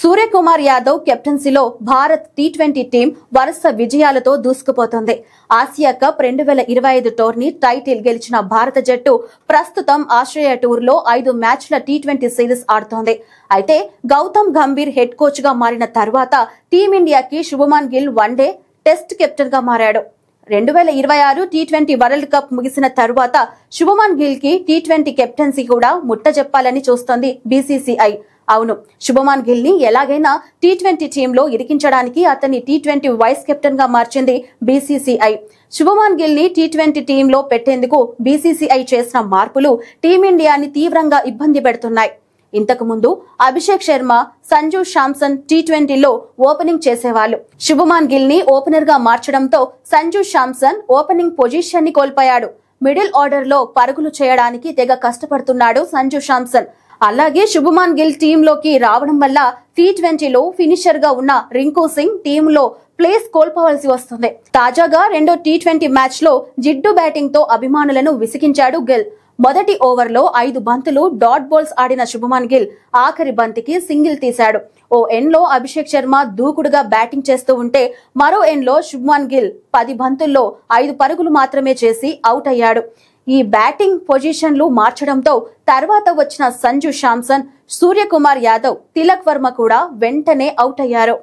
Suryakumar Yadav కెప్టెన్సీలో Bharat T20 team వరుస విజయాలతో దూసుకుపోతోంది. Asia cup 2025 tourney title గెలిచిన భారత జట్టు ప్రస్తుతం ఆస్ట్రేలియా టూర్లో 5 మ్యాచ్ల టీ20 సిరీస్ ఆడుతోంది. అయితే గౌతమ్ గంభీర్ హెడ్ కోచ్ గా మారిన తర్వాత టీమిండియాకి Shubman Gill one day, test captain గా మారాడు. 2026 టీ20 వరల్డ్ కప్ ముగిసిన తరువాత శుభమన్ గిల్ కి టీ20 కెప్టెన్సీ కూడా ముట్టజెప్పాలని చూస్తోంది బీసీసీఐ. అవును, శుభమన్ గిల్ ని ఎలాగైనా టీ20 టీంలో ఇరికించడానికి అతన్ని టీ20 వైస్ కెప్టెన్ గా మార్చింది బీసీసీఐ. శుభమన్ గిల్ ని టీ20 టీంలో పెట్టేందుకు బీసీసీఐ చేసిన మార్పులు టీమిండియాని తీవ్రంగా ఇబ్బంది పెడుతున్నాయి. ఇంతకు ముందు అభిషేక్ శర్మ, సంజు శాంసన్ టీ20లో ఓపెనింగ్ చేసేవాళ్లు. శుభమన్ గిల్ ని ఓపెనర్ గా మార్చడంతో సంజు శాంసన్ ఓపెనింగ్ పొజిషన్ ని కోల్పోయాడు. మిడిల్ ఆర్డర్ లో పరుగులు చేయడానికి తెగ కష్టపడుతున్నాడు సంజు శాంసన్. అలాగే శుభమన్ గిల్ టీంలోకి రావడం వల్ల టీ20లో ఫినిషర్ గా ఉన్న రింకు సింగ్ టీంలో ప్లేస్ కోల్పోవలసి వస్తుంది. తాజాగా రెండో టీ20 మ్యాచ్ లో జిడ్డు బ్యాటింగ్ తో అభిమానులను విసిగించాడు గిల్. మొదటి ఓవర్లో 5 బంతులు డాట్ బాల్స్ ఆడిన శుభమన్ గిల్ ఆఖరి బంతికి సింగిల్ తీశాడు. ఓ ఎండ్లో అభిషేక్ శర్మ దూకుడుగా బ్యాటింగ్ చేస్తూ ఉంటే మరో ఎండ్లో శుభమన్ గిల్ 10 బంతుల్లో 5 పరుగులు మాత్రమే చేసి అవుట్ అయ్యాడు. ఈ బ్యాటింగ్ పొజిషన్లు మార్చడంతో తర్వాత వచ్చిన సంజు శాంసన్, సూర్యకుమార్ యాదవ్, తిలక్ వర్మ కూడా వెంటనే అవుట్ అయ్యారు.